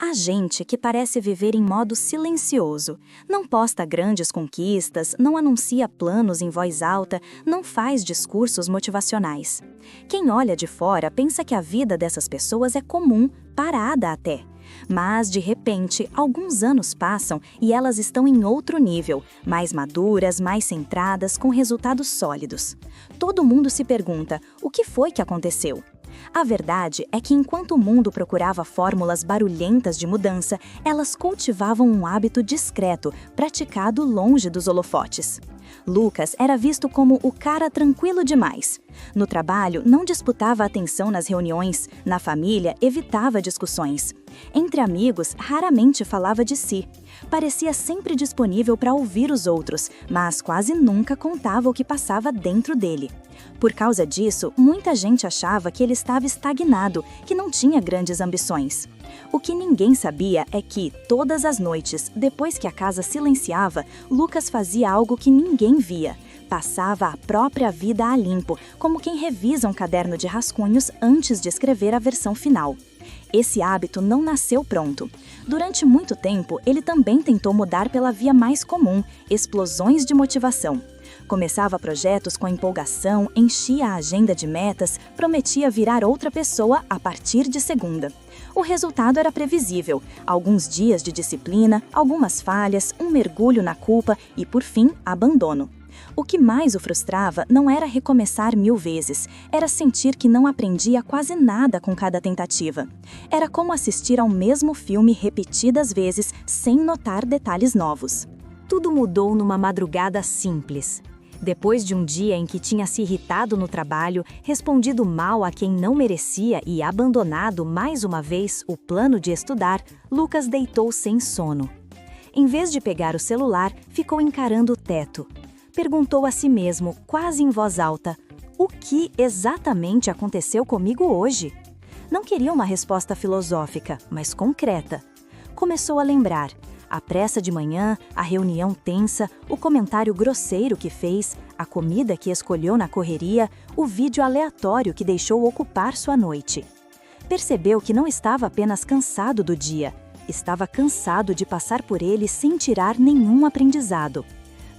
Há gente que parece viver em modo silencioso. Não posta grandes conquistas, não anuncia planos em voz alta, não faz discursos motivacionais. Quem olha de fora pensa que a vida dessas pessoas é comum, parada até. Mas, de repente, alguns anos passam e elas estão em outro nível, mais maduras, mais centradas, com resultados sólidos. Todo mundo se pergunta: o que foi que aconteceu? A verdade é que enquanto o mundo procurava fórmulas barulhentas de mudança, elas cultivavam um hábito discreto, praticado longe dos holofotes. Lucas era visto como o cara tranquilo demais. No trabalho, não disputava atenção nas reuniões, na família, evitava discussões. Entre amigos, raramente falava de si. Parecia sempre disponível para ouvir os outros, mas quase nunca contava o que passava dentro dele. Por causa disso, muita gente achava que ele estava estagnado, que não tinha grandes ambições. O que ninguém sabia é que, todas as noites, depois que a casa silenciava, Lucas fazia algo que ninguém via. Passava a própria vida a limpo, como quem revisa um caderno de rascunhos antes de escrever a versão final. Esse hábito não nasceu pronto. Durante muito tempo, ele também tentou mudar pela via mais comum, explosões de motivação. Começava projetos com empolgação, enchia a agenda de metas, prometia virar outra pessoa a partir de segunda. O resultado era previsível: alguns dias de disciplina, algumas falhas, um mergulho na culpa e, por fim, abandono. O que mais o frustrava não era recomeçar 1000 vezes, era sentir que não aprendia quase nada com cada tentativa. Era como assistir ao mesmo filme repetidas vezes, sem notar detalhes novos. Tudo mudou numa madrugada simples. Depois de um dia em que tinha se irritado no trabalho, respondido mal a quem não merecia e abandonado mais uma vez o plano de estudar, Lucas deitou sem sono. Em vez de pegar o celular, ficou encarando o teto. Perguntou a si mesmo, quase em voz alta: o que exatamente aconteceu comigo hoje? Não queria uma resposta filosófica, mas concreta. Começou a lembrar: a pressa de manhã, a reunião tensa, o comentário grosseiro que fez, a comida que escolheu na correria, o vídeo aleatório que deixou ocupar sua noite. Percebeu que não estava apenas cansado do dia, estava cansado de passar por ele sem tirar nenhum aprendizado.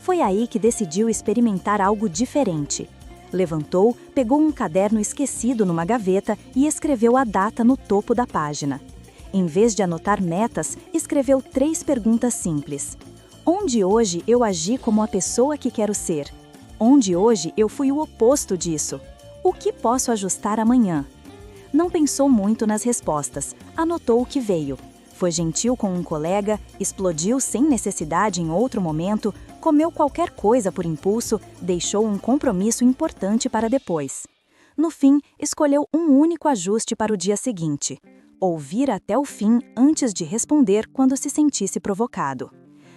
Foi aí que decidiu experimentar algo diferente. Levantou, pegou um caderno esquecido numa gaveta e escreveu a data no topo da página. Em vez de anotar metas, escreveu 3 perguntas simples. Onde hoje eu agi como a pessoa que quero ser? Onde hoje eu fui o oposto disso? O que posso ajustar amanhã? Não pensou muito nas respostas, anotou o que veio. Foi gentil com um colega, explodiu sem necessidade em outro momento, comeu qualquer coisa por impulso, deixou um compromisso importante para depois. No fim, escolheu um único ajuste para o dia seguinte: ouvir até o fim antes de responder quando se sentisse provocado.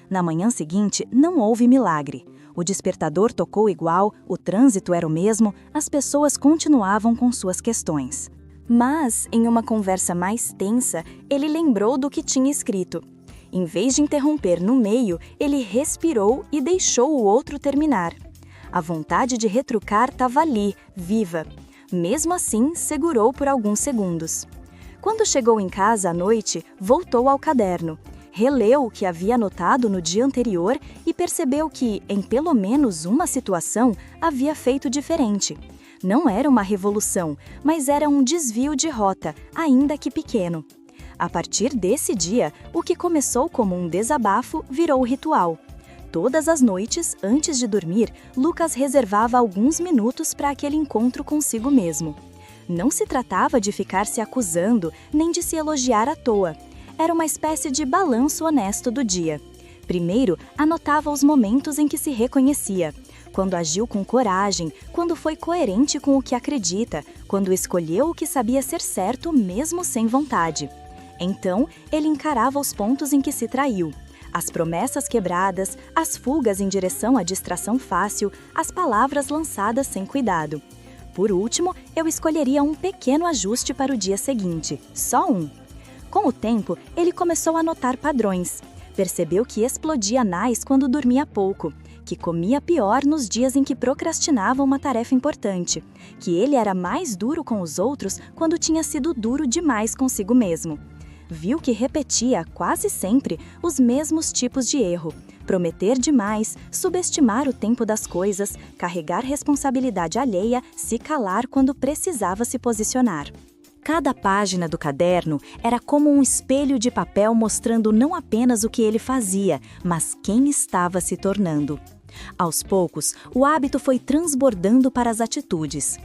Na manhã seguinte, não houve milagre. O despertador tocou igual, o trânsito era o mesmo, as pessoas continuavam com suas questões. Mas, em uma conversa mais tensa, ele lembrou do que tinha escrito. Em vez de interromper no meio, ele respirou e deixou o outro terminar. A vontade de retrucar estava ali, viva. Mesmo assim, segurou por alguns segundos. Quando chegou em casa à noite, voltou ao caderno. Releu o que havia anotado no dia anterior e percebeu que, em pelo menos uma situação, havia feito diferente. Não era uma revolução, mas era um desvio de rota, ainda que pequeno. A partir desse dia, o que começou como um desabafo virou ritual. Todas as noites, antes de dormir, Lucas reservava alguns minutos para aquele encontro consigo mesmo. Não se tratava de ficar se acusando, nem de se elogiar à toa. Era uma espécie de balanço honesto do dia. Primeiro, anotava os momentos em que se reconhecia. Quando agiu com coragem, quando foi coerente com o que acredita, quando escolheu o que sabia ser certo mesmo sem vontade. Então, ele encarava os pontos em que se traiu. As promessas quebradas, as fugas em direção à distração fácil, as palavras lançadas sem cuidado. Por último, eu escolheria um pequeno ajuste para o dia seguinte, só um. Com o tempo, ele começou a notar padrões. Percebeu que explodia mais quando dormia pouco, que comia pior nos dias em que procrastinava uma tarefa importante, que ele era mais duro com os outros quando tinha sido duro demais consigo mesmo. Viu que repetia, quase sempre, os mesmos tipos de erro. Prometer demais, subestimar o tempo das coisas, carregar responsabilidade alheia, se calar quando precisava se posicionar. Cada página do caderno era como um espelho de papel mostrando não apenas o que ele fazia, mas quem estava se tornando. Aos poucos, o hábito foi transbordando para as atitudes.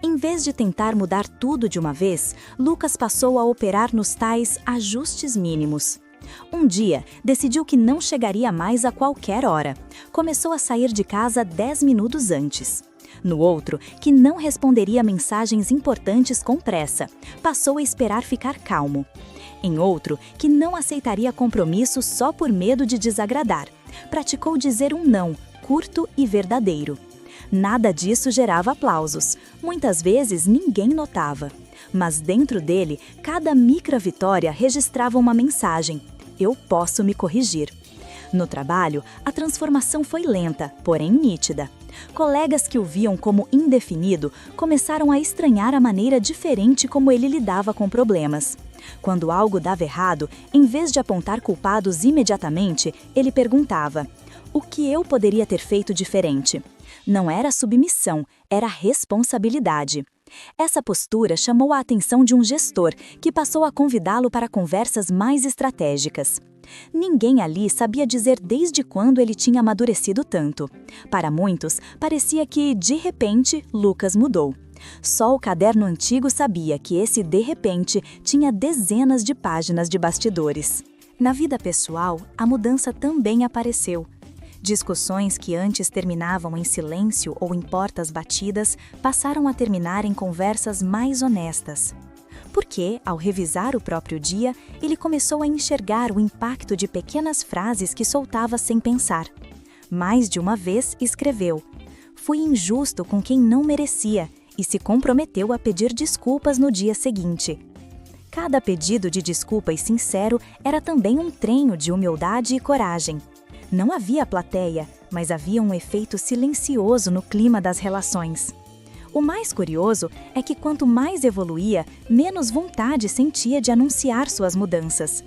Em vez de tentar mudar tudo de uma vez, Lucas passou a operar nos tais ajustes mínimos. Um dia, decidiu que não chegaria mais a qualquer hora. Começou a sair de casa 10 minutos antes. No outro, que não responderia mensagens importantes com pressa. Passou a esperar ficar calmo. Em outro, que não aceitaria compromisso só por medo de desagradar. Praticou dizer um não, curto e verdadeiro. Nada disso gerava aplausos. Muitas vezes ninguém notava. Mas dentro dele, cada micro-vitória registrava uma mensagem: eu posso me corrigir. No trabalho, a transformação foi lenta, porém nítida. Colegas que o viam como indefinido começaram a estranhar a maneira diferente como ele lidava com problemas. Quando algo dava errado, em vez de apontar culpados imediatamente, ele perguntava: o que eu poderia ter feito diferente? Não era submissão, era responsabilidade. Essa postura chamou a atenção de um gestor, que passou a convidá-lo para conversas mais estratégicas. Ninguém ali sabia dizer desde quando ele tinha amadurecido tanto. Para muitos, parecia que, de repente, Lucas mudou. Só o caderno antigo sabia que esse de repente tinha dezenas de páginas de bastidores. Na vida pessoal, a mudança também apareceu. Discussões que antes terminavam em silêncio ou em portas batidas passaram a terminar em conversas mais honestas. Porque, ao revisar o próprio dia, ele começou a enxergar o impacto de pequenas frases que soltava sem pensar. Mais de uma vez escreveu: fui injusto com quem não merecia, e se comprometeu a pedir desculpas no dia seguinte. Cada pedido de desculpa e sincero era também um treino de humildade e coragem. Não havia plateia, mas havia um efeito silencioso no clima das relações. O mais curioso é que quanto mais evoluía, menos vontade sentia de anunciar suas mudanças.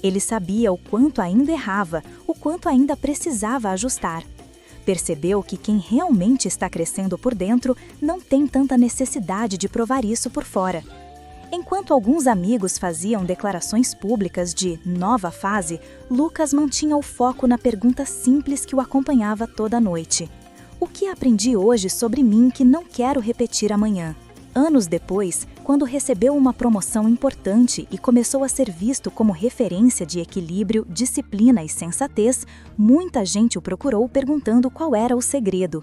Ele sabia o quanto ainda errava, o quanto ainda precisava ajustar. Percebeu que quem realmente está crescendo por dentro não tem tanta necessidade de provar isso por fora. Enquanto alguns amigos faziam declarações públicas de nova fase, Lucas mantinha o foco na pergunta simples que o acompanhava toda noite: o que aprendi hoje sobre mim que não quero repetir amanhã? Anos depois, quando recebeu uma promoção importante e começou a ser visto como referência de equilíbrio, disciplina e sensatez, muita gente o procurou perguntando qual era o segredo.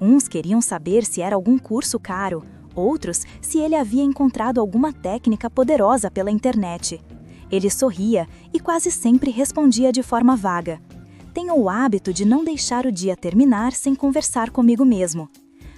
Uns queriam saber se era algum curso caro, outros se ele havia encontrado alguma técnica poderosa pela internet. Ele sorria e quase sempre respondia de forma vaga: tenho o hábito de não deixar o dia terminar sem conversar comigo mesmo.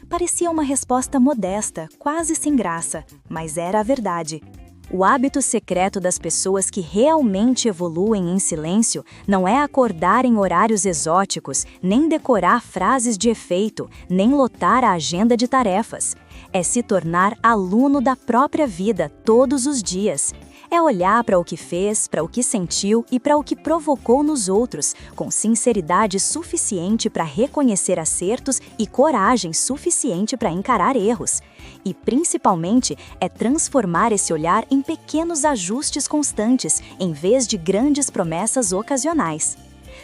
Parecia uma resposta modesta, quase sem graça, mas era a verdade. O hábito secreto das pessoas que realmente evoluem em silêncio não é acordar em horários exóticos, nem decorar frases de efeito, nem lotar a agenda de tarefas. É se tornar aluno da própria vida todos os dias. É olhar para o que fez, para o que sentiu e para o que provocou nos outros, com sinceridade suficiente para reconhecer acertos e coragem suficiente para encarar erros. E, principalmente, é transformar esse olhar em pequenos ajustes constantes, em vez de grandes promessas ocasionais.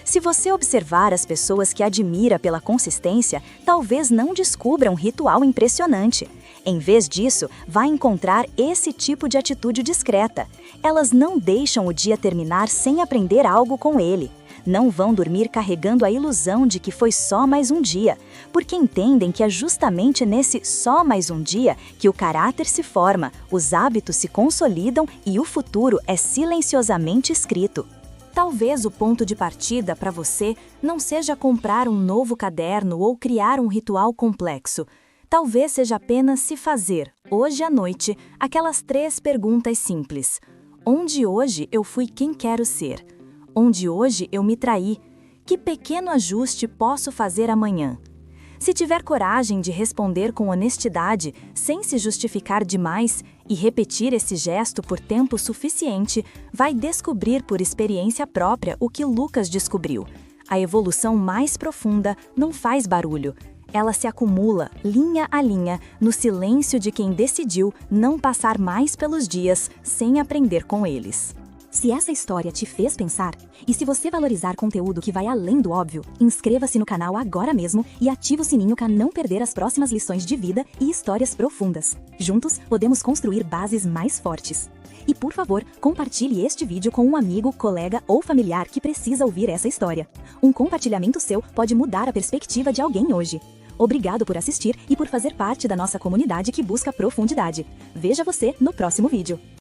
Se você observar as pessoas que admira pela consistência, talvez não descubra um ritual impressionante. Em vez disso, vai encontrar esse tipo de atitude discreta. Elas não deixam o dia terminar sem aprender algo com ele. Não vão dormir carregando a ilusão de que foi só mais um dia, porque entendem que é justamente nesse só mais um dia que o caráter se forma, os hábitos se consolidam e o futuro é silenciosamente escrito. Talvez o ponto de partida para você não seja comprar um novo caderno ou criar um ritual complexo. Talvez seja apenas se fazer, hoje à noite, aquelas 3 perguntas simples. Onde hoje eu fui quem quero ser? Onde hoje eu me traí? Que pequeno ajuste posso fazer amanhã? Se tiver coragem de responder com honestidade, sem se justificar demais, E repetir esse gesto por tempo suficiente vai descobrir por experiência própria o que Lucas descobriu. A evolução mais profunda não faz barulho. Ela se acumula, linha a linha, no silêncio de quem decidiu não passar mais pelos dias sem aprender com eles. Se essa história te fez pensar, e se você valorizar conteúdo que vai além do óbvio, inscreva-se no canal agora mesmo e ative o sininho para não perder as próximas lições de vida e histórias profundas. Juntos, podemos construir bases mais fortes. E por favor, compartilhe este vídeo com um amigo, colega ou familiar que precisa ouvir essa história. Um compartilhamento seu pode mudar a perspectiva de alguém hoje. Obrigado por assistir e por fazer parte da nossa comunidade que busca profundidade. Veja você no próximo vídeo.